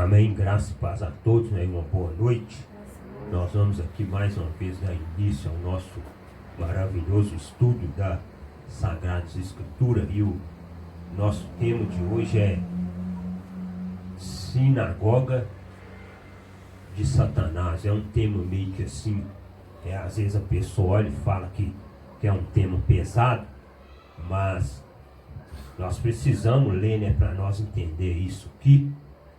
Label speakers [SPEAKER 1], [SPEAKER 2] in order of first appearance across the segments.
[SPEAKER 1] Amém, graça e paz a todos, né? Uma boa noite. Nós vamos aqui mais uma vez dar início ao nosso maravilhoso estudo da Sagradas Escrituras. E o nosso tema de hoje é Sinagoga de Satanás. É um tema meio que assim, às vezes a pessoa olha e fala que é um tema pesado, mas nós precisamos ler, né, para nós entender isso. O que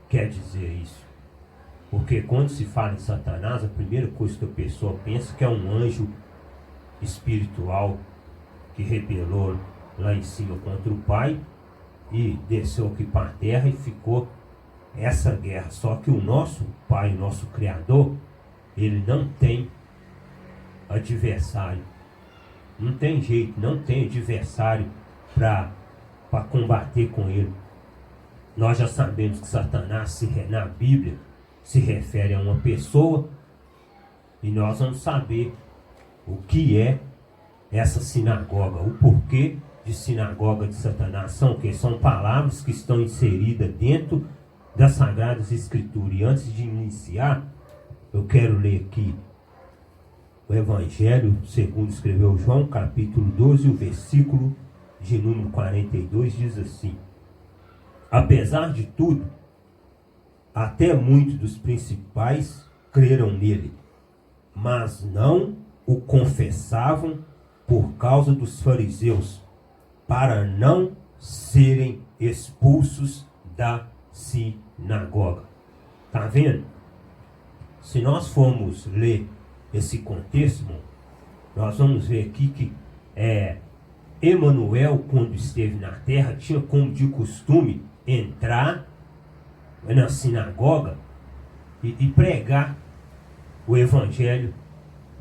[SPEAKER 1] quer dizer isso? Porque quando se fala em Satanás, a primeira coisa que a pessoa pensa que é um anjo espiritual que rebelou lá em cima contra o Pai e desceu aqui para a terra e ficou essa guerra. Só que o nosso Pai, o nosso Criador, ele não tem adversário. Não tem jeito, não tem adversário para combater com ele. Nós já sabemos que Satanás, na Bíblia, se refere a uma pessoa, e nós vamos saber o que é essa sinagoga, o porquê de sinagoga de Satanás. São palavras que estão inseridas dentro das Sagradas Escrituras. E antes de iniciar, eu quero ler aqui o Evangelho segundo escreveu João, capítulo 12, o versículo de número 42, diz assim: apesar de tudo, até muitos dos principais creram nele, mas não o confessavam por causa dos fariseus, para não serem expulsos da sinagoga. Tá vendo? Se nós formos ler esse contexto, irmão, nós vamos ver aqui que Emanuel, quando esteve na terra, tinha como de costume entrar na sinagoga e pregar o evangelho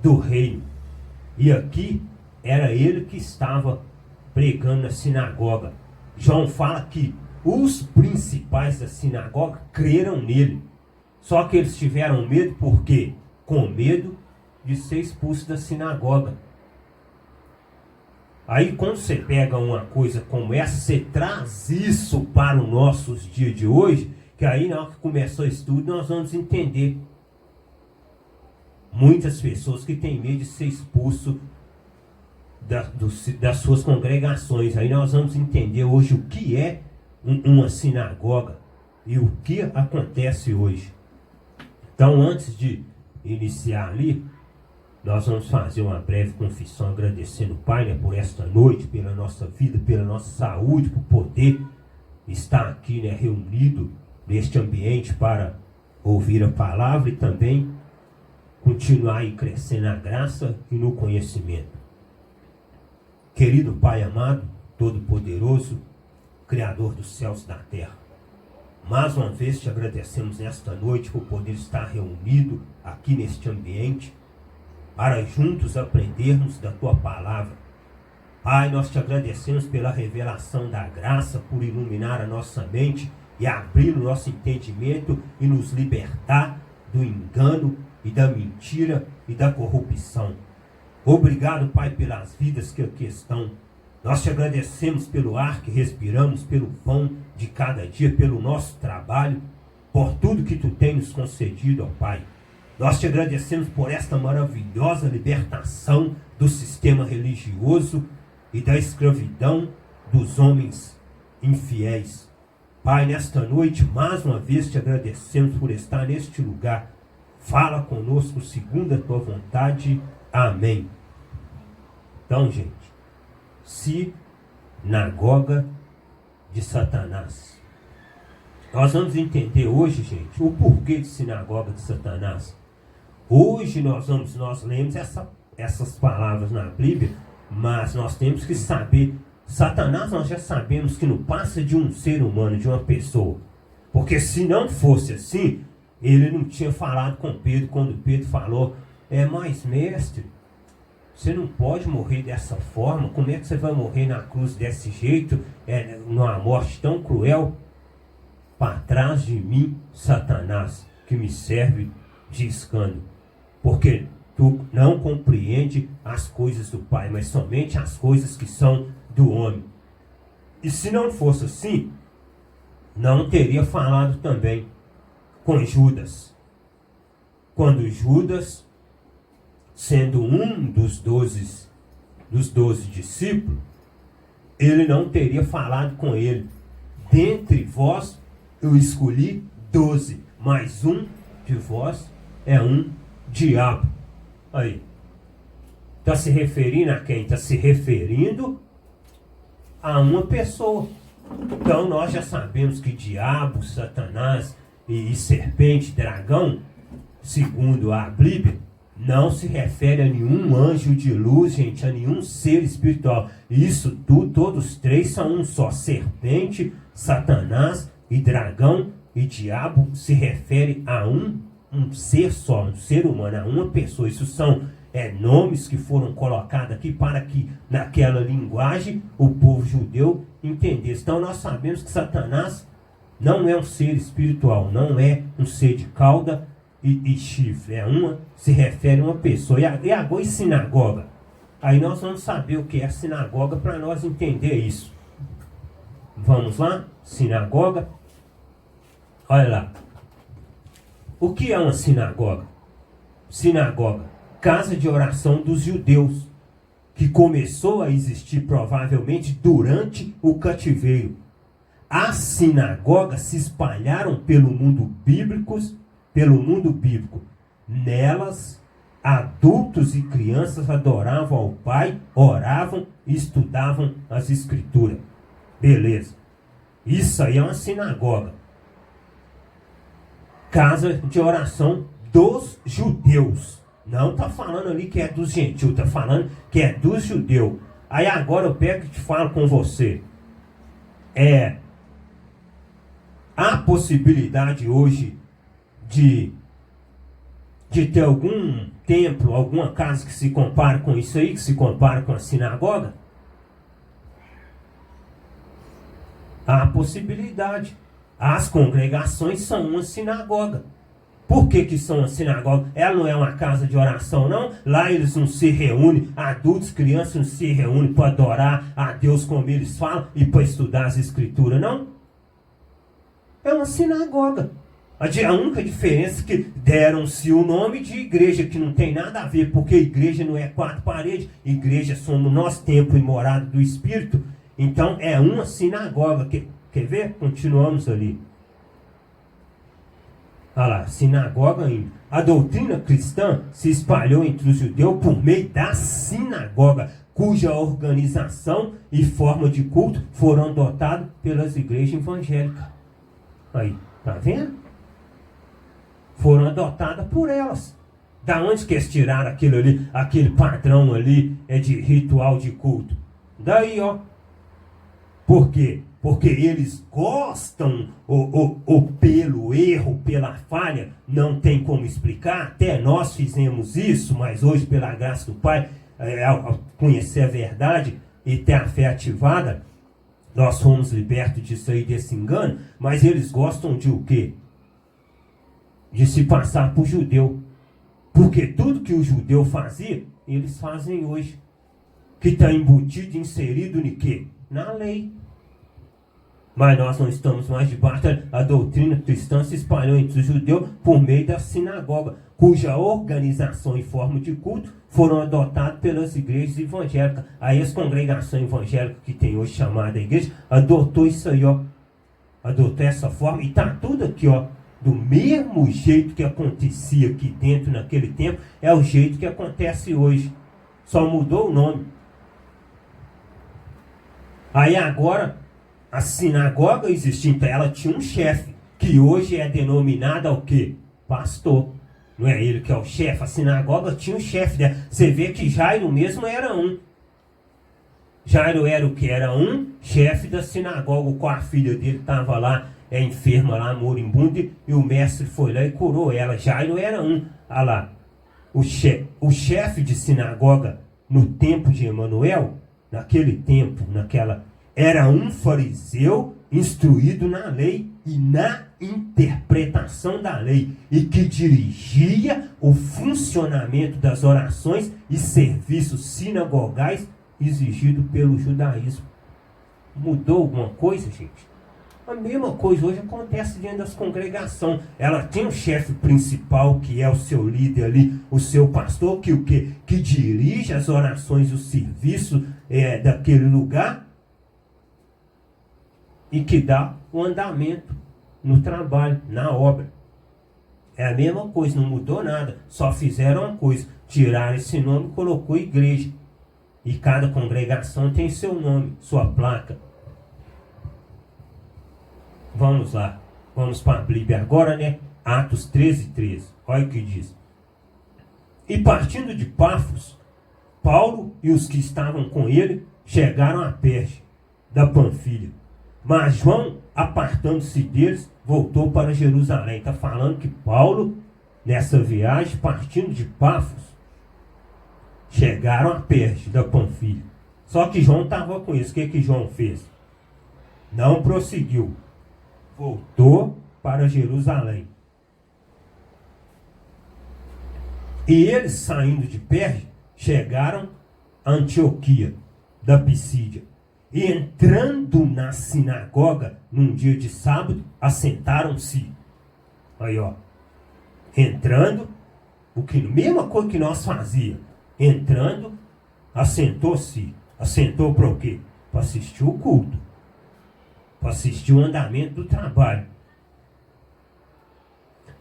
[SPEAKER 1] do reino. E aqui era ele que estava pregando na sinagoga. João fala que os principais da sinagoga creram nele. Só que eles tiveram medo, por quê? Com medo de ser expulso da sinagoga. Aí quando você pega uma coisa como essa, você traz isso para os nossos dias de hoje, que aí na hora que começou o estudo nós vamos entender. Muitas pessoas que têm medo de ser expulso das suas congregações. Aí nós vamos entender hoje o que é uma sinagoga e o que acontece hoje. Então, antes de iniciar ali, nós vamos fazer uma breve confissão agradecendo o Pai, né, por esta noite, pela nossa vida, pela nossa saúde, por poder estar aqui, né, reunido neste ambiente para ouvir a palavra e também continuar aí crescendo na graça e no conhecimento. Querido Pai amado, Todo-Poderoso, Criador dos céus e da terra, mais uma vez te agradecemos nesta noite por poder estar reunido aqui neste ambiente, para juntos aprendermos da Tua Palavra. Pai, nós te agradecemos pela revelação da graça, por iluminar a nossa mente e abrir o nosso entendimento e nos libertar do engano e da mentira e da corrupção. Obrigado, Pai, pelas vidas que aqui estão. Nós te agradecemos pelo ar que respiramos, pelo pão de cada dia, pelo nosso trabalho, por tudo que Tu tem nos concedido, ó Pai. Nós te agradecemos por esta maravilhosa libertação do sistema religioso e da escravidão dos homens infiéis. Pai, nesta noite, mais uma vez te agradecemos por estar neste lugar. Fala conosco segundo a Tua vontade. Amém. Então, gente, sinagoga de Satanás. Nós vamos entender hoje, gente, o porquê de sinagoga de Satanás. Hoje nós lemos essas palavras na Bíblia, mas nós temos que saber, Satanás nós já sabemos que não passa de um ser humano, de uma pessoa. Porque se não fosse assim, ele não tinha falado com Pedro, quando Pedro falou, mas mestre, você não pode morrer dessa forma, como é que você vai morrer na cruz desse jeito, numa morte tão cruel? Para trás de mim, Satanás, que me serve de escândalo. Porque tu não compreende as coisas do Pai, mas somente as coisas que são do homem. E se não fosse assim, não teria falado também. com Judas. Quando Judas, sendo um dos 12 discípulos, ele não teria falado com ele: dentre vós eu escolhi 12, mas um de vós é um diabo. Aí, está se referindo a quem? Está se referindo a uma pessoa. Então nós já sabemos que diabo, Satanás e serpente, dragão, segundo a Bíblia, não se refere a nenhum anjo de luz, gente, a nenhum ser espiritual. Isso tudo, todos três são um só. Serpente, Satanás e dragão e diabo se refere a um ser só, um ser humano, a uma pessoa. Isso são nomes que foram colocados aqui para que naquela linguagem o povo judeu entendesse. Então nós sabemos que Satanás não é um ser espiritual, não é um ser de cauda e chifre, se refere a uma pessoa. E agora em sinagoga? Aí nós vamos saber o que é sinagoga para nós entender isso. Vamos lá? Sinagoga. Olha lá. O que é uma sinagoga? Sinagoga, casa de oração dos judeus, que começou a existir provavelmente durante o cativeiro. As sinagogas se espalharam pelo mundo bíblico. Nelas, adultos e crianças adoravam ao Pai, oravam e estudavam as Escrituras. Beleza. Isso aí é uma sinagoga. Casa de oração dos judeus. Não está falando ali que é dos gentios, está falando que é dos judeus. Aí agora eu pego e te falo com você. Há possibilidade hoje de ter algum templo, alguma casa que se compare com isso aí, que se compare com a sinagoga? Há possibilidade. As congregações são uma sinagoga. Por que são uma sinagoga? Ela não é uma casa de oração, não? Lá eles não se reúnem, adultos, crianças não se reúnem para adorar a Deus como eles falam e para estudar as Escrituras, não? É uma sinagoga. A única diferença é que deram-se o nome de igreja, que não tem nada a ver, porque igreja não é quatro paredes, igreja somos nós, templo e morada do Espírito. Então é uma sinagoga. Quer ver? Continuamos ali. Olha lá, sinagoga ainda. A doutrina cristã se espalhou entre os judeus por meio da sinagoga, cuja organização e forma de culto foram adotadas pelas igrejas evangélicas. Aí, tá vendo? Foram adotadas por elas. Da onde que eles tiraram aquele padrão ali de ritual de culto? Daí, ó. Por quê? Porque eles gostam, ou pelo erro, pela falha, não tem como explicar. Até nós fizemos isso, mas hoje, pela graça do Pai, ao conhecer a verdade e ter a fé ativada, nós fomos libertos disso aí, desse engano. Mas eles gostam de o quê? De se passar por judeu. Porque tudo que o judeu fazia, eles fazem hoje. Que está embutido, inserido em quê? Na lei. Mas nós não estamos mais debaixo. A doutrina cristã se espalhou entre os judeus por meio da sinagoga, cuja organização e forma de culto foram adotadas pelas igrejas evangélicas. Aí as congregações evangélicas que tem hoje chamada igreja, adotou isso aí, ó. Adotou essa forma e está tudo aqui, ó. Do mesmo jeito que acontecia aqui dentro naquele tempo, é o jeito que acontece hoje. Só mudou o nome. Aí agora, a sinagoga existia, então ela tinha um chefe, que hoje é denominada o quê? Pastor. Não é ele que é o chefe, a sinagoga tinha um chefe dela. Você vê que Jairo mesmo era um. Jairo era o que? Era um chefe da sinagoga, com a filha dele estava lá, enferma lá, moribunda, e o mestre foi lá e curou ela. Jairo era um. Olha lá, o chefe de sinagoga no tempo de Emanuel, naquele tempo, era um fariseu instruído na lei e na interpretação da lei, e que dirigia o funcionamento das orações e serviços sinagogais exigido pelo judaísmo. Mudou alguma coisa, gente? A mesma coisa hoje acontece dentro das congregações. Ela tem um chefe principal, que é o seu líder ali, o seu pastor, que dirige as orações, o serviço daquele lugar e que dá o andamento no trabalho, na obra. É a mesma coisa, não mudou nada. Só fizeram uma coisa, tiraram esse nome e colocou igreja. E cada congregação tem seu nome, sua placa. Vamos lá, vamos para a Bíblia agora, né? Atos 13:13. Olha o que diz. E partindo de Pafos, Paulo e os que estavam com ele chegaram a Perge da Panfilha. Mas João, apartando-se deles, voltou para Jerusalém. Está falando que Paulo, nessa viagem, partindo de Pafos, chegaram a Perge da Panfilha. Só que João estava com isso. O que João fez? Não prosseguiu. Voltou para Jerusalém. E eles, saindo de Perge, chegaram a Antioquia da Pisídia. E entrando na sinagoga, num dia de sábado, assentaram-se. Aí, ó. Entrando, mesma coisa que nós fazíamos. Entrando, assentou-se. Assentou para o quê? Para assistir o culto. Para assistir o andamento do trabalho.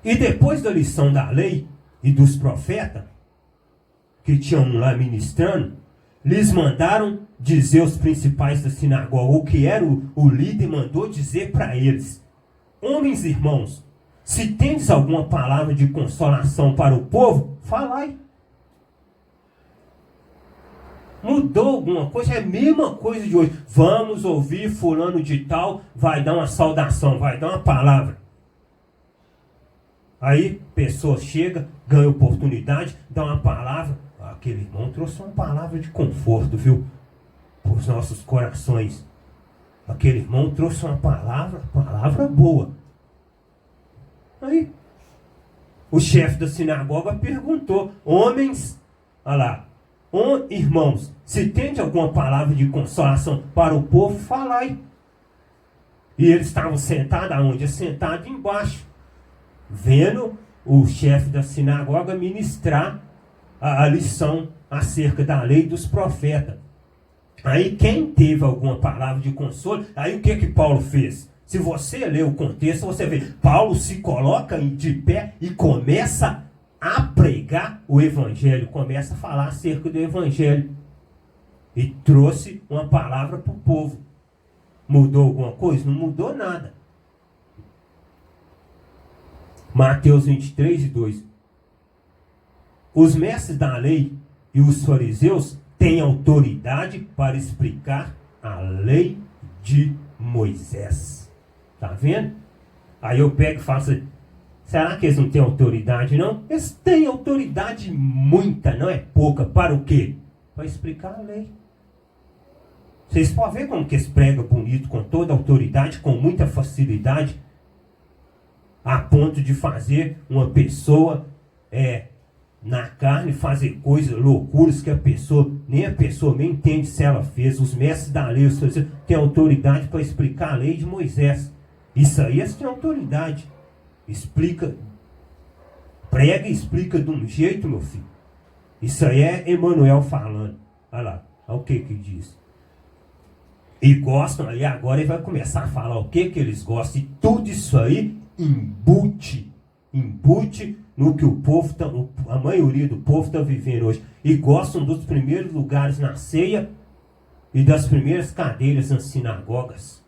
[SPEAKER 1] E depois da lição da lei e dos profetas, que tinham lá ministrando, lhes mandaram dizer os principais da sinagoga, o que era o líder mandou dizer para eles: homens e irmãos, se tendes alguma palavra de consolação para o povo, falai. Mudou alguma coisa? É a mesma coisa de hoje. Vamos ouvir fulano de tal, vai dar uma saudação, vai dar uma palavra. Aí, pessoa chega, ganha oportunidade, dá uma palavra. Aquele irmão trouxe uma palavra de conforto, viu? Para os nossos corações. Aquele irmão trouxe uma palavra boa. Aí, o chefe da sinagoga perguntou: homens, olha lá, irmãos, se tende alguma palavra de consolação para o povo, falai. E eles estavam sentados aonde? Sentados embaixo, vendo o chefe da sinagoga ministrar a lição acerca da lei dos profetas. Aí quem teve alguma palavra de consolo, aí o que Paulo fez? Se você ler o contexto, você vê, Paulo se coloca de pé e começa a pregar o evangelho, começa a falar acerca do evangelho. E trouxe uma palavra para o povo. Mudou alguma coisa? Não mudou nada. Mateus 23:2. Os mestres da lei e os fariseus têm autoridade para explicar a lei de Moisés. Tá vendo? Aí eu pego e falo assim: será que eles não têm autoridade, não? Eles têm autoridade muita, não é pouca. Para o quê? Para explicar a lei. Vocês podem ver como que eles pregam bonito, com toda a autoridade, com muita facilidade, a ponto de fazer uma pessoa na carne fazer coisas, loucuras que nem a pessoa nem entende se ela fez. Os mestres da lei, os fariseus, têm autoridade para explicar a lei de Moisés. Isso aí eles têm autoridade. Explica, prega e explica de um jeito, meu filho. Isso aí é Emmanuel falando. Olha lá, olha o que diz. E gostam, aí agora ele vai começar a falar o que eles gostam. E tudo isso aí embute no que o povo, a maioria do povo está vivendo hoje. E gostam dos primeiros lugares na ceia e das primeiras cadeiras nas sinagogas.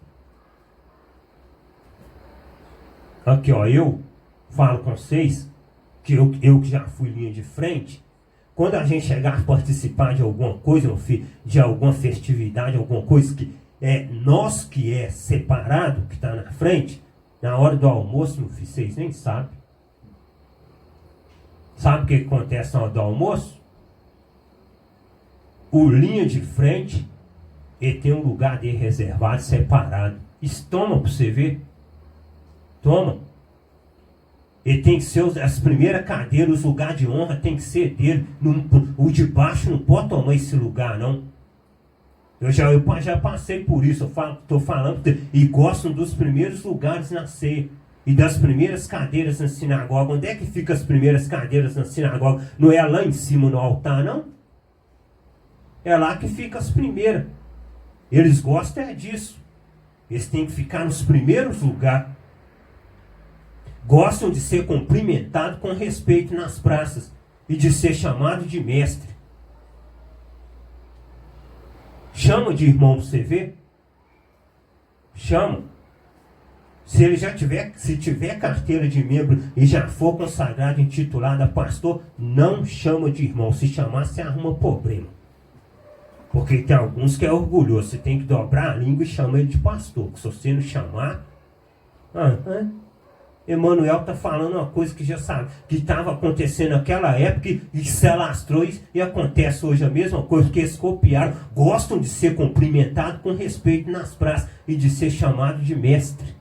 [SPEAKER 1] Aqui, ó, eu falo com vocês que eu que já fui linha de frente, quando a gente chegar a participar de alguma coisa, meu filho, de alguma festividade, alguma coisa que nós que é separado, que está na frente, na hora do almoço, meu filho, vocês nem sabem. Sabe o que acontece na hora do almoço? O linha de frente, ele tem um lugar dele reservado, separado. Isso toma para você ver. Toma. Ele tem que ser as primeiras cadeiras, os lugares de honra tem que ser dele. O de baixo não pode tomar esse lugar, não. Eu já passei por isso, estou falando, e gostam dos primeiros lugares na ceia. E das primeiras cadeiras na sinagoga. Onde é que ficam as primeiras cadeiras na sinagoga? Não é lá em cima no altar, não? É lá que ficam as primeiras. Eles gostam é disso. Eles têm que ficar nos primeiros lugares. Gostam de ser cumprimentados com respeito nas praças. E de ser chamado de mestre. Chama de irmão para você ver. Chama. Se tiver carteira de membro e já for consagrado, intitulado a pastor, não chama de irmão. Se chamar, você arruma problema. Porque tem alguns que é orgulhoso. Você tem que dobrar a língua e chamar ele de pastor. Se você não chamar... Emmanuel está falando uma coisa que já sabe, que estava acontecendo naquela época e se alastrou e acontece hoje a mesma coisa, que eles copiaram. Gostam de ser cumprimentados com respeito nas praças e de ser chamado de mestre.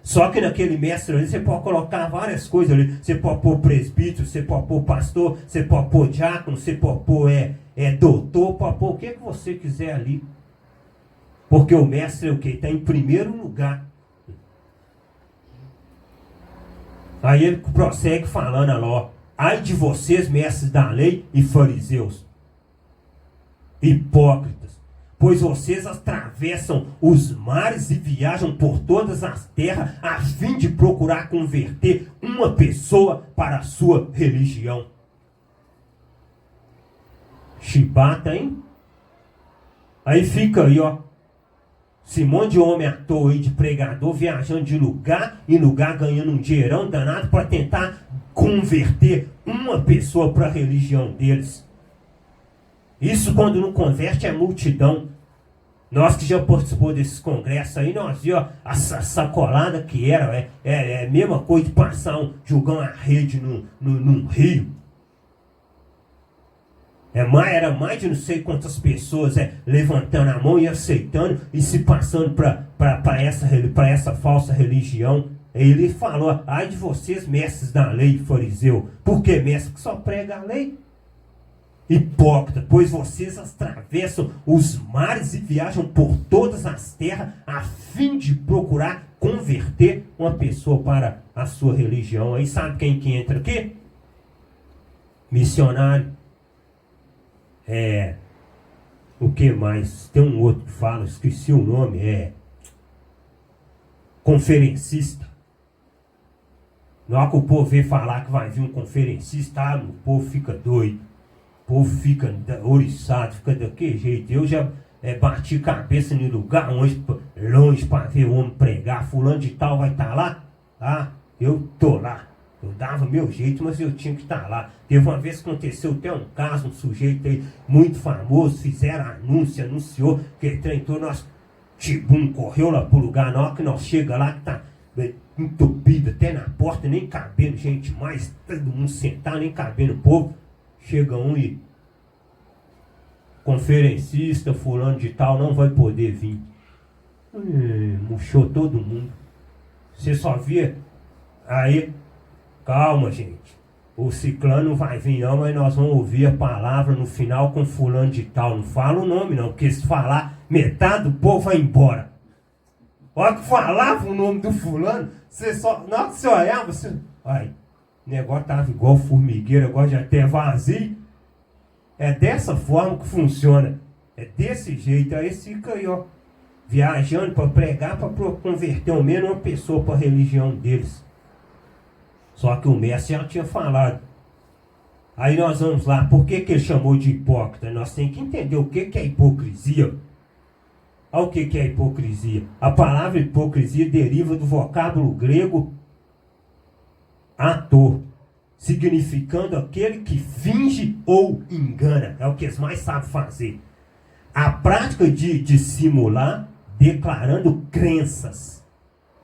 [SPEAKER 1] Só que naquele mestre ali você pode colocar várias coisas ali. Você pode pôr presbítero, você pode pôr pastor, você pode pôr diácono, você pode pôr doutor, pode pôr o que você quiser ali. Porque o mestre é o quê? Está em primeiro lugar. Aí ele prossegue falando lá, ai de vocês, mestres da lei e fariseus, hipócritas, pois vocês atravessam os mares e viajam por todas as terras a fim de procurar converter uma pessoa para a sua religião. Chibata, hein? Aí fica aí, ó. Esse monte de homem à toa aí, de pregador, viajando de lugar em lugar, ganhando um dinheirão danado para tentar converter uma pessoa para a religião deles. Isso quando não converte é multidão. Nós que já participou desses congressos aí, nós vimos a sacolada que era. É a mesma coisa de passar jogar uma rede num rio. Era mais de não sei quantas pessoas levantando a mão e aceitando e se passando para essa falsa religião. Ele falou, ai de vocês, mestres da lei, fariseu. Por que mestre? Que só prega a lei. Hipócrita, pois vocês atravessam os mares e viajam por todas as terras a fim de procurar converter uma pessoa para a sua religião. Aí sabe quem que entra aqui? Missionário. O que mais? Tem um outro que fala, esqueci o nome, conferencista. Na hora que o povo vê falar que vai vir um conferencista, o povo fica doido. O povo fica oriçado, fica daquele jeito. Eu já bati cabeça em lugar longe para ver o homem pregar. Fulano de tal vai estar lá? Eu tô lá. Eu dava meu jeito, mas eu tinha que estar lá. Teve uma vez que aconteceu até um caso, um sujeito aí muito famoso, fizeram anúncio, anunciou que ele entrou, nosso tibum correu lá pro lugar, na hora que nós chega lá, que tá entupido até na porta, nem cabendo gente mais, todo mundo sentado, nem cabendo povo. Chega um e conferencista, fulano de tal, não vai poder vir. Murchou todo mundo. Você só via aí. Calma, gente. O ciclano vai vir não, mas nós vamos ouvir a palavra no final com fulano de tal. Não fala o nome não, porque se falar, metade do povo vai embora. Olha que falava o nome do fulano, você só... Na hora que você olhava, você... Ai, o negócio tava igual formigueiro, agora já até vazio. É dessa forma que funciona. É desse jeito. Aí fica aí, ó, viajando para pregar, para converter ao menos uma pessoa para a religião deles. Só que o mestre já tinha falado. Aí nós vamos lá. Por que ele chamou de hipócrita? Nós temos que entender o que é hipocrisia. Olha o que é hipocrisia. A palavra hipocrisia deriva do vocábulo grego ator, significando aquele que finge ou engana. É o que eles mais sabem fazer. A prática de dissimular declarando crenças,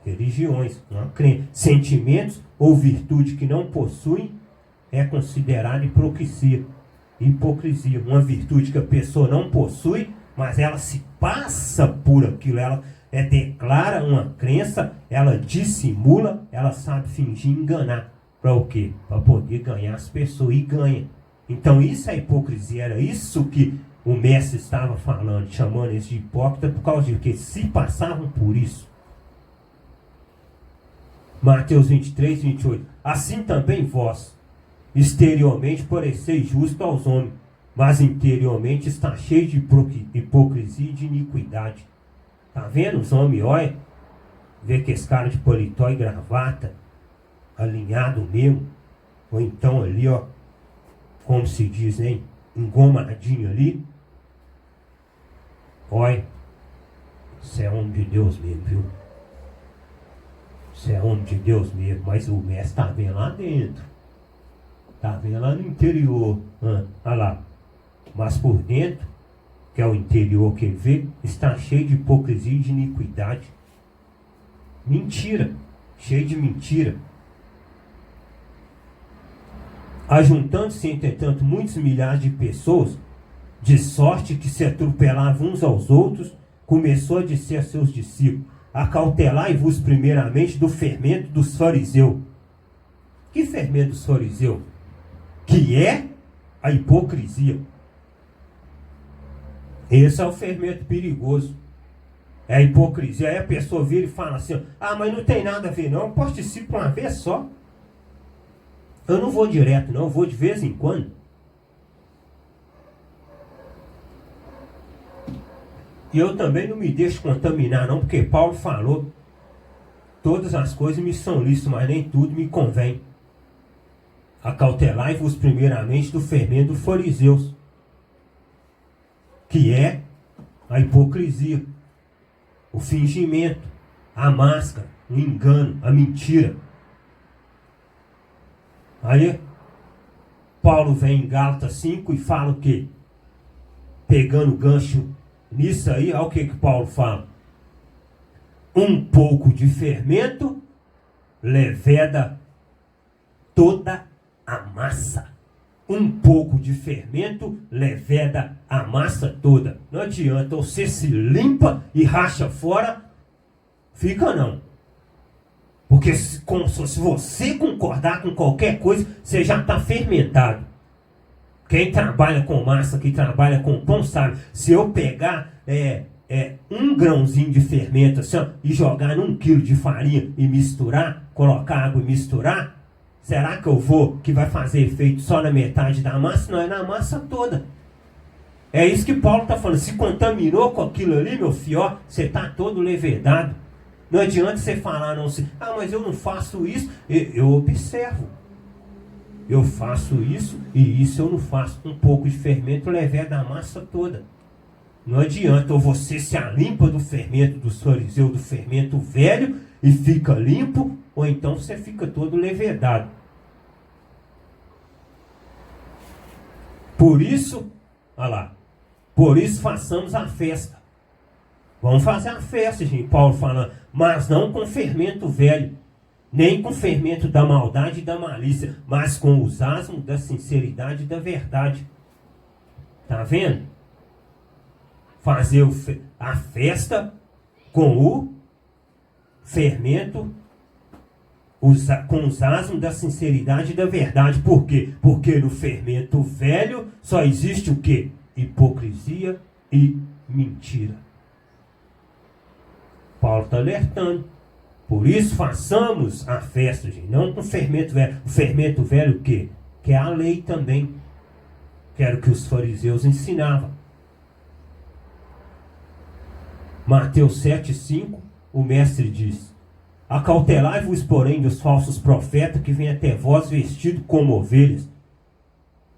[SPEAKER 1] religiões, sentimentos ou virtude que não possuem é considerada hipocrisia. Hipocrisia, uma virtude que a pessoa não possui, mas ela se passa por aquilo, ela declara uma crença, ela dissimula, ela sabe fingir enganar. Para o quê? Para poder ganhar as pessoas, e ganha. Então isso é hipocrisia, era isso que o mestre estava falando, chamando eles de hipócrita, por causa de que se passavam por isso. Mateus 23, 28. Assim também vós, exteriormente pareceis justo aos homens, mas interiormente está cheio de hipocrisia e de iniquidade. Tá vendo? Os homens, olha, vê que esse cara de paletó e gravata, alinhado mesmo, ou então ali, ó, como se diz, hein, engomadinho ali. Olha, você é homem de Deus mesmo, viu? Você é homem de Deus mesmo, mas o mestre tá vendo lá dentro. Tá vendo lá no interior. Olha lá. Mas por dentro, que é o interior que ele vê, está cheio de hipocrisia e de iniquidade. Mentira. Cheio de mentira. Ajuntando-se, entretanto, muitos milhares de pessoas, de sorte que se atropelavam uns aos outros, começou a dizer a seus discípulos: acautelai-vos primeiramente do fermento dos fariseus. Que fermento dos fariseus? Que é a hipocrisia. Esse é o fermento perigoso. É a hipocrisia. Aí a pessoa vira e fala assim: ah, mas não tem nada a ver não, eu participo uma vez só. Eu não vou direto não, eu vou de vez em quando. E eu também não me deixo contaminar não, porque Paulo falou: todas as coisas me são lícitas, mas nem tudo me convém. Acautelai-vos primeiramente do fermento dos fariseus, que é a hipocrisia, o fingimento, a máscara, o engano, a mentira. Aí Paulo vem em Gálatas 5 e fala o quê? Pegando o gancho nisso aí, olha o que Paulo fala: um pouco de fermento leveda toda a massa. Um pouco de fermento leveda a massa toda. Não adianta, você se limpa e racha fora, fica não. Porque se você concordar com qualquer coisa, você já está fermentado. Quem trabalha com massa, quem trabalha com pão sabe. Se eu pegar um grãozinho de fermento assim, ó, e jogar num quilo de farinha e misturar, colocar água e misturar, será que vai fazer efeito só na metade da massa? Não, é na massa toda. É isso que Paulo está falando. Se contaminou com aquilo ali, meu filho, ó, você está todo levedado. Não adianta você falar, não, assim, ah, mas eu não faço isso. Eu observo. Eu faço isso e isso eu não faço. Um pouco de fermento leveda a massa toda. Não adianta, ou você se alimpa do fermento dos fariseus, do fermento velho, e fica limpo, ou então você fica todo levedado. Por isso, olha lá, por isso façamos a festa. Vamos fazer a festa, gente. Paulo falando, mas não com fermento velho, nem com fermento da maldade e da malícia, mas com os asmos da sinceridade e da verdade. Tá vendo? Fazer a festa com o fermento, com os asmos da sinceridade e da verdade. Por quê? Porque no fermento velho só existe o quê? Hipocrisia e mentira. Paulo está alertando. Por isso façamos a festa, gente, não com fermento velho. O fermento velho o quê? Que é a lei também. Que era o que os fariseus ensinavam. Mateus 7,5, o mestre diz: acautelai-vos, porém, dos falsos profetas que vêm até vós vestidos como ovelhas,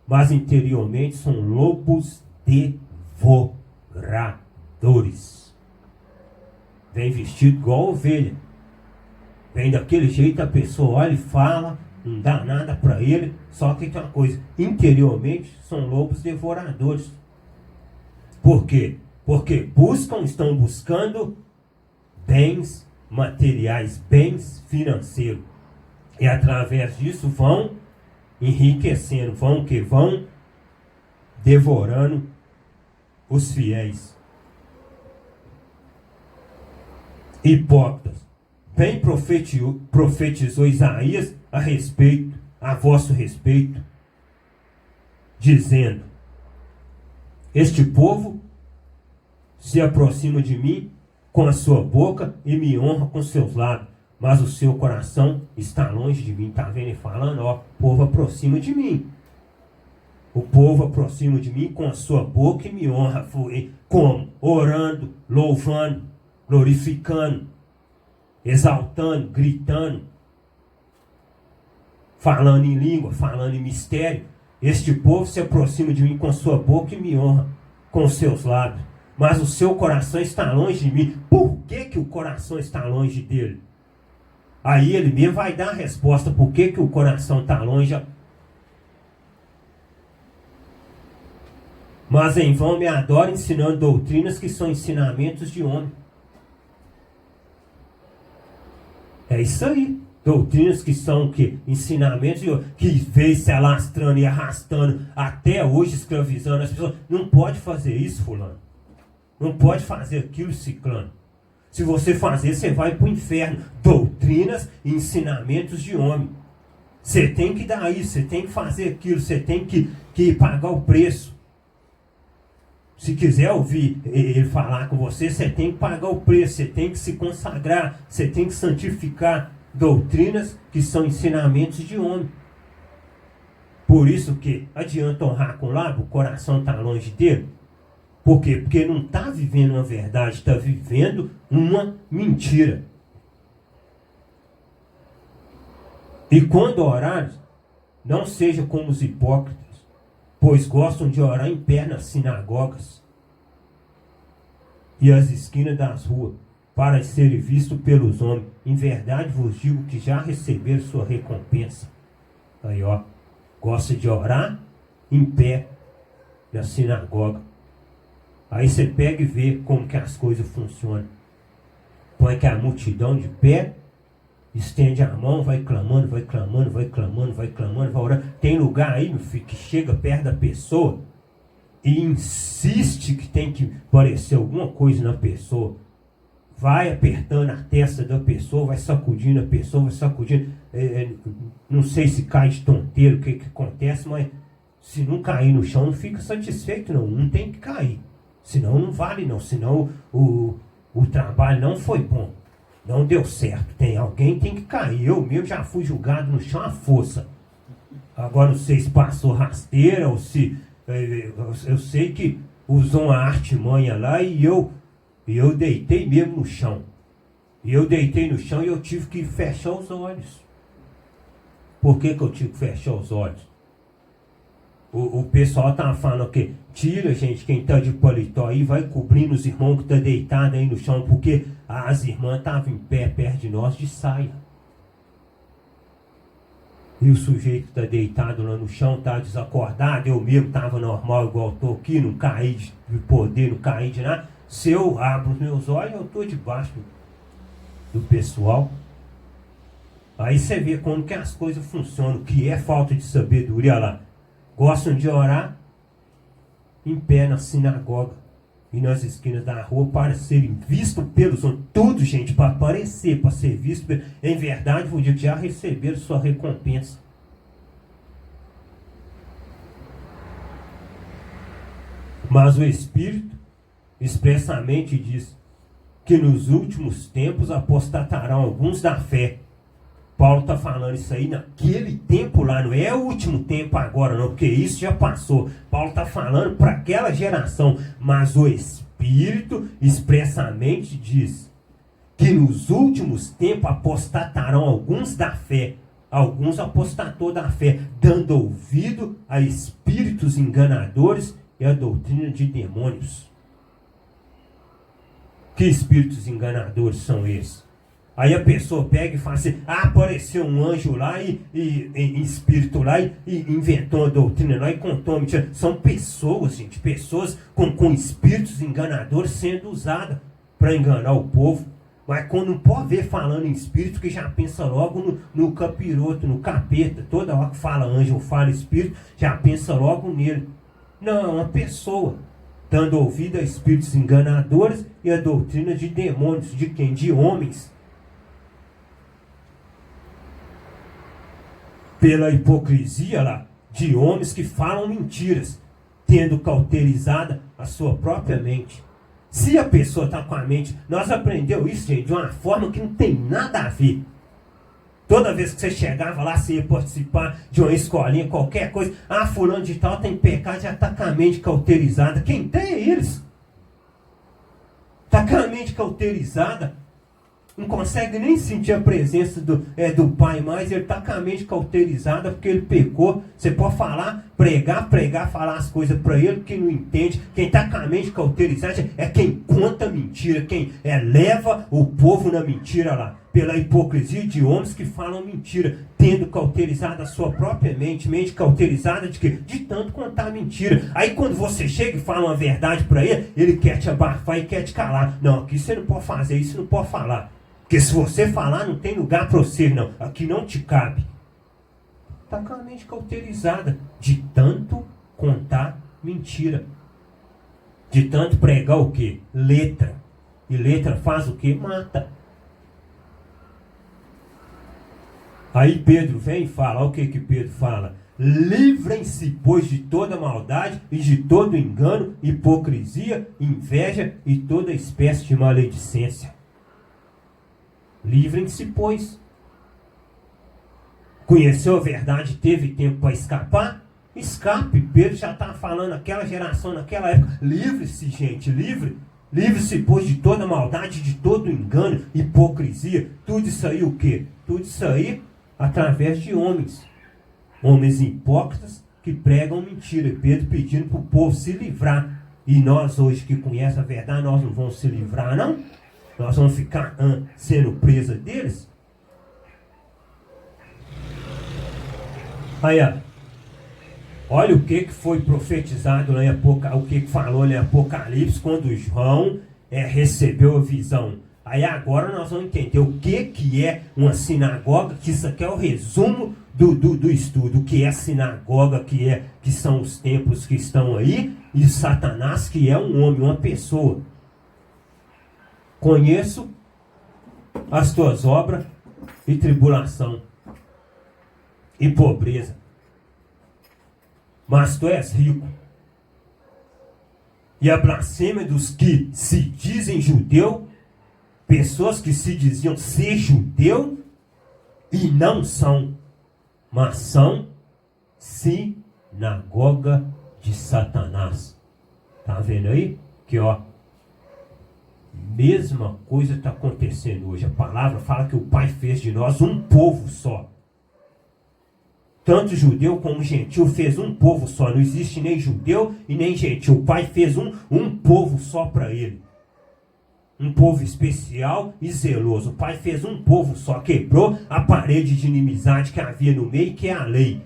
[SPEAKER 1] mas interiormente são lobos devoradores. Vem vestido igual ovelha. Vem daquele jeito, a pessoa olha e fala, não dá nada para ele, só que tem uma coisa: interiormente são lobos devoradores. Por quê? Porque estão buscando bens materiais, bens financeiros. E através disso vão enriquecendo, vão devorando os fiéis. Hipócritas, bem profetizou Isaías a vosso respeito, dizendo: Este povo se aproxima de mim com a sua boca e me honra com seus lábios, mas o seu coração está longe de mim. Está vendo ele falando? Ó, o povo aproxima de mim. O povo aproxima de mim com a sua boca e me honra. Como? Orando, louvando, glorificando, exaltando, gritando, falando em língua, falando em mistério. Este povo se aproxima de mim com a sua boca e me honra com os seus lábios, mas o seu coração está longe de mim. Por que que o coração está longe dele? Aí ele mesmo vai dar a resposta por que que o coração está longe. Mas em vão me adoram, ensinando doutrinas que são ensinamentos de homem. É isso aí. Doutrinas que são o quê? Ensinamentos de homem. Que veio se alastrando e arrastando até hoje, escravizando as pessoas. Não pode fazer isso, fulano. Não pode fazer aquilo, ciclano. Se você fazer, você vai para o inferno. Doutrinas e ensinamentos de homem. Você tem que dar isso, você tem que fazer aquilo, você tem que pagar o preço. Se quiser ouvir ele falar com você, você tem que pagar o preço, você tem que se consagrar, você tem que santificar doutrinas que são ensinamentos de homem. Por isso que adianta honrar com o lábio, o coração está longe dele. Por quê? Porque não está vivendo uma verdade, está vivendo uma mentira. E quando orares, não seja como os hipócritas, pois gostam de orar em pé nas sinagogas e as esquinas das ruas, para serem vistos pelos homens. Em verdade vos digo que já receberam sua recompensa. Aí ó, gosta de orar em pé na sinagoga. Aí você pega e vê como que as coisas funcionam. Põe que a multidão de pé, estende a mão, vai clamando, vai clamando, vai clamando, vai clamando, vai orando. Tem lugar aí, meu filho, que chega perto da pessoa e insiste que tem que aparecer alguma coisa na pessoa. Vai apertando a testa da pessoa, vai sacudindo a pessoa, vai sacudindo. Não sei se cai de tonteiro, o que acontece, mas se não cair no chão, não fica satisfeito, não. Não tem que cair. Senão não vale, não. Senão o trabalho não foi bom. Não deu certo. Alguém tem que cair. Eu mesmo já fui julgado no chão à força. Agora não sei se passou rasteira ou se... Eu sei que usou uma artimanha lá e eu deitei mesmo no chão. E eu deitei no chão e eu tive que fechar os olhos. Por que que eu tive que fechar os olhos? O pessoal tá falando o quê? Tira, gente, quem tá de paletó aí, vai cobrindo os irmãos que tá deitado aí no chão, porque as irmãs estavam em pé perto de nós de saia. E o sujeito que tá deitado lá no chão, tá desacordado, eu mesmo tava normal igual eu tô aqui, não caí de poder, não caí de nada. Se eu abro os meus olhos, eu tô debaixo do pessoal. Aí você vê como que as coisas funcionam, o que é falta de sabedoria lá. Gostam de orar em pé na sinagoga e nas esquinas da rua para serem vistos pelos homens. Tudo, gente, para aparecer, para ser visto. Em verdade, vou dizer que já receberam sua recompensa. Mas o Espírito expressamente diz que nos últimos tempos apostatarão alguns da fé. Paulo está falando isso aí naquele tempo lá, não é o último tempo agora não, porque isso já passou. Paulo está falando para aquela geração, mas o Espírito expressamente diz que nos últimos tempos apostatarão alguns da fé. Alguns apostatou da fé, dando ouvido a espíritos enganadores e a doutrina de demônios. Que espíritos enganadores são esses? Aí a pessoa pega e fala assim, apareceu um anjo lá e em espírito lá e inventou uma doutrina lá e contou uma mentira. São pessoas, gente, pessoas com espíritos enganadores sendo usadas para enganar o povo. Mas quando não pode ver falando em espírito, que já pensa logo no capiroto, no capeta. Toda hora que fala anjo ou fala espírito, já pensa logo nele. Não, é uma pessoa dando ouvido a espíritos enganadores e a doutrina de demônios. De quem? De homens. Pela hipocrisia lá, de homens que falam mentiras, tendo cauterizada a sua própria mente. Se a pessoa está com a mente, nós aprendemos isso, gente, de uma forma que não tem nada a ver. Toda vez que você chegava lá, você ia participar de uma escolinha, qualquer coisa, fulano de tal tem pecado, já está com a mente cauterizada. Quem tem é eles. Está com a mente cauterizada, não consegue nem sentir a presença do pai mais, ele está com a mente cauterizada porque ele pecou. Você pode falar, pregar, falar as coisas para ele que não entende. Quem está com a mente cauterizada é quem conta mentira, quem leva o povo na mentira lá, pela hipocrisia de homens que falam mentira, tendo cauterizado a sua própria mente cauterizada de quê? De tanto contar mentira. Aí quando você chega e fala uma verdade para ele, ele quer te abafar e quer te calar. Não, aqui você não pode fazer isso, não pode falar. Porque se você falar, não tem lugar para você, não. Aqui não te cabe. Está com a mente cauterizada de tanto contar mentira. De tanto pregar o quê? Letra. E letra faz o quê? Mata. Aí Pedro vem e fala, olha o que Pedro fala. Livrem-se, pois, de toda maldade e de todo engano, hipocrisia, inveja e toda espécie de maledicência. Livrem-se, pois. Conheceu a verdade, teve tempo para escapar? Escape. Pedro já está falando naquela geração, naquela época. Livre-se, gente, livre-se, pois, de toda maldade, de todo engano, hipocrisia. Tudo isso aí o quê? Tudo isso aí através de homens. Homens hipócritas que pregam mentira. Pedro pedindo para o povo se livrar. E nós hoje que conhecemos a verdade, nós não vamos se livrar, não? Nós vamos ficar sendo presa deles? Aí, olha o que foi profetizado lá em Apocalipse, o que falou lá em Apocalipse, quando João recebeu a visão. Aí agora nós vamos entender o que é uma sinagoga, que isso aqui é o resumo do estudo. O que é sinagoga, que são os templos que estão aí, e Satanás, que é um homem, uma pessoa. Conheço as tuas obras e tribulação e pobreza, mas tu és rico. E a blasfêmia dos que se dizem judeu, pessoas que se diziam ser judeu e não são, mas são sinagoga de Satanás. Tá vendo aí? Que mesma coisa está acontecendo hoje. A palavra fala que o Pai fez de nós um povo só. Tanto judeu como gentil fez um povo só. Não existe nem judeu e nem gentil. O Pai fez um povo só para ele. Um povo especial e zeloso. O Pai fez um povo só. Quebrou a parede de inimizade que havia no meio, que é a lei.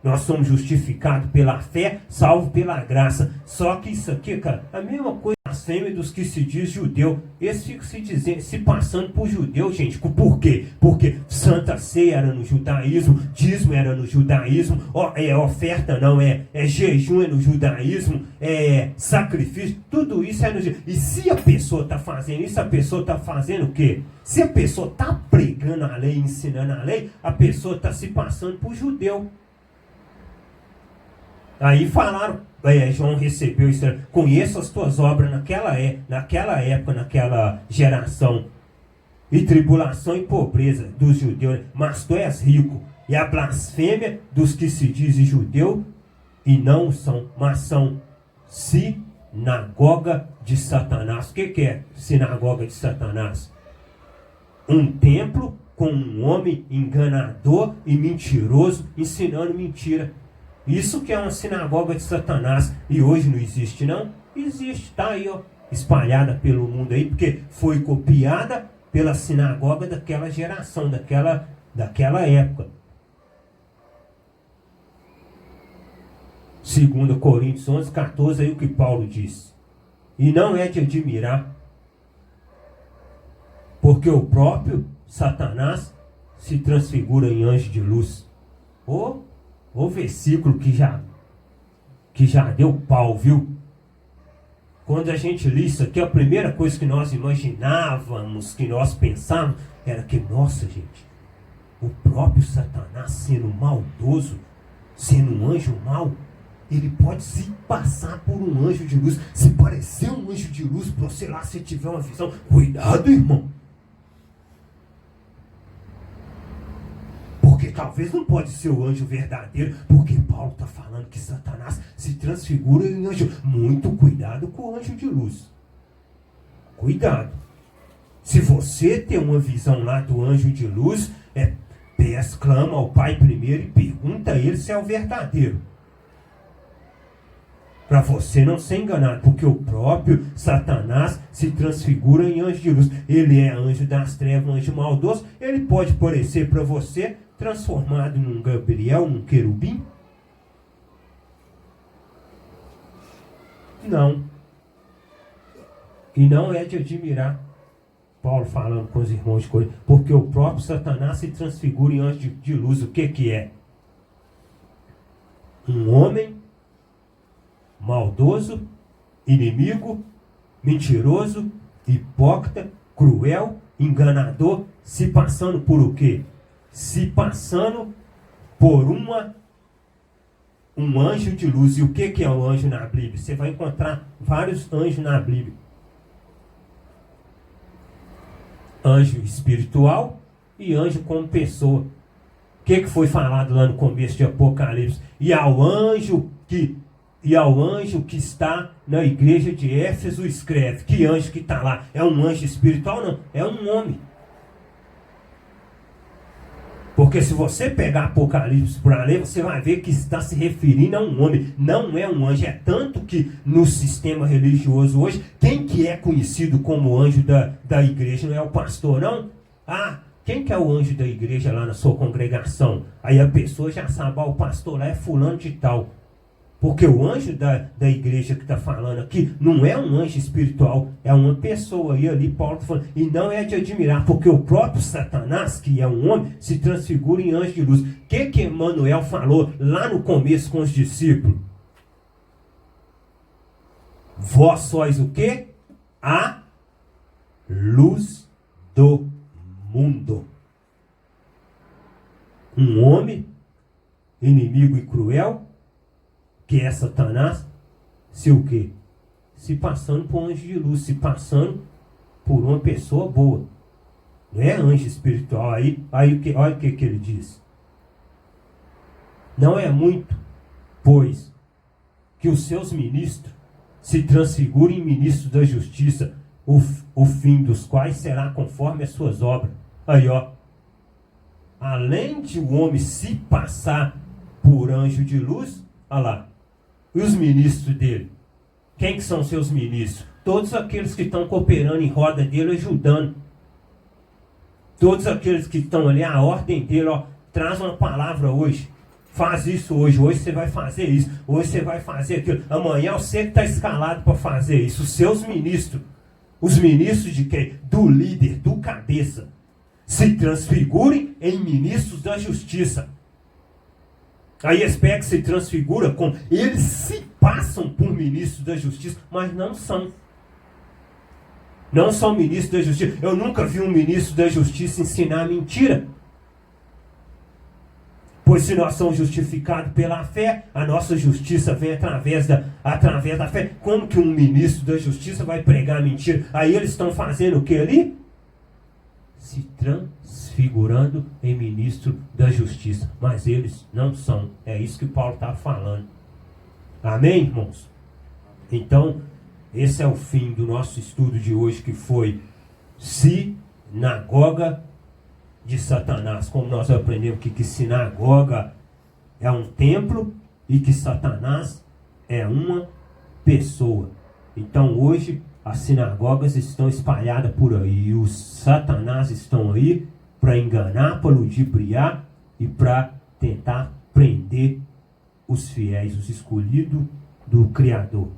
[SPEAKER 1] Nós somos justificados pela fé, salvos pela graça. Só que isso aqui, cara, a mesma coisa blasfêmia dos que se diz judeu. Eles ficam se passando por judeu, gente. Por quê? Porque Santa Ceia era no judaísmo, dízimo era no judaísmo, oferta não, jejum é no judaísmo, sacrifício, tudo isso é no judaísmo. E se a pessoa está fazendo isso, a pessoa está fazendo o quê? Se a pessoa está pregando a lei, ensinando a lei, a pessoa está se passando por judeu. Aí falaram, João recebeu isso, conheço as tuas obras naquela época, naquela geração, e tribulação e pobreza dos judeus, mas tu és rico, e a blasfêmia dos que se dizem judeu e não são, mas são sinagoga de Satanás. O que é sinagoga de Satanás? Um templo com um homem enganador e mentiroso ensinando mentira. Isso que é uma sinagoga de Satanás. E hoje não existe, não? Existe, está aí, espalhada pelo mundo aí, porque foi copiada pela sinagoga daquela geração, daquela época. 2 Coríntios 11, 14, aí o que Paulo diz. E não é de admirar, porque o próprio Satanás se transfigura em anjo de luz. O versículo que já deu pau, viu? Quando a gente lê isso aqui, a primeira coisa que nós imaginávamos, que nós pensávamos, era que, nossa, gente, o próprio Satanás sendo maldoso, sendo um anjo mau, Ele pode se passar por um anjo de luz, se parecer um anjo de luz para você lá, se tiver uma visão. Cuidado, irmão. Porque talvez não pode ser o anjo verdadeiro, porque Paulo está falando que Satanás se transfigura em anjo. Muito cuidado com o anjo de luz. Cuidado. Se você tem uma visão lá do anjo de luz, clama ao Pai primeiro e pergunta a ele se é o verdadeiro. Para você não ser enganado, porque o próprio Satanás se transfigura em anjo de luz. Ele é anjo das trevas, um anjo maldoso. Ele pode parecer para você transformado num Gabriel, num querubim? Não. E não é de admirar. Paulo falando com os irmãos de Corinto, porque o próprio Satanás se transfigura em anjo de luz. O que é? Um homem maldoso, inimigo, mentiroso, hipócrita, cruel, enganador, se passando por o quê? Se passando por um anjo de luz. E o que é o anjo na Bíblia? Você vai encontrar vários anjos na Bíblia. Anjo espiritual e anjo como pessoa. O que foi falado lá no começo de Apocalipse? E ao anjo que está na igreja de Éfeso escreve. Que anjo que está lá? É um anjo espiritual? Não, é um homem. Porque se você pegar Apocalipse para ler, você vai ver que está se referindo a um homem. Não é um anjo. É tanto que no sistema religioso hoje, quem que é conhecido como anjo da igreja? Não é o pastor, não? Quem que é o anjo da igreja lá na sua congregação? Aí a pessoa já sabe, o pastor lá é fulano de tal. Porque o anjo da igreja que está falando aqui não é um anjo espiritual, é uma pessoa. E ali Paulo está falando, e não é de admirar, porque o próprio Satanás, que é um homem, se transfigura em anjo de luz. O que Emmanuel falou lá no começo com os discípulos? Vós sois o quê? A luz do mundo. Um homem, inimigo e cruel, que é Satanás, se o quê? Se passando por um anjo de luz, se passando por uma pessoa boa. Não é anjo espiritual. Olha o que ele diz. Não é muito, pois, que os seus ministros se transfigurem em ministros da justiça, o fim dos quais será conforme as suas obras. Além de o homem se passar por anjo de luz, olha lá. E os ministros dele? Quem que são seus ministros? Todos aqueles que estão cooperando em roda dele, ajudando. Todos aqueles que estão ali, a ordem dele, traz uma palavra hoje. Faz isso hoje. Hoje você vai fazer isso. Hoje você vai fazer aquilo. Amanhã você que está escalado para fazer isso. Os seus ministros. Os ministros de quem? Do líder, do cabeça. Se transfigurem em ministros da justiça. Aí eles pegam, se transfigura com... Eles se passam por ministros da justiça, mas não são. Não são ministros da justiça. Eu nunca vi um ministro da justiça ensinar mentira. Pois se nós somos justificados pela fé, a nossa justiça vem através da fé. Como que um ministro da justiça vai pregar mentira? Aí eles estão fazendo o que ali? Se transfigurando em ministro da justiça. Mas eles não são. É isso que Paulo está falando. Amém, irmãos? Então, esse é o fim do nosso estudo de hoje, que foi sinagoga de Satanás. Como nós aprendemos que sinagoga é um templo e que Satanás é uma pessoa. Então, hoje, as sinagogas estão espalhadas por aí. E os Satanás estão aí para enganar, para ludibriar e para tentar prender os fiéis, os escolhidos do Criador.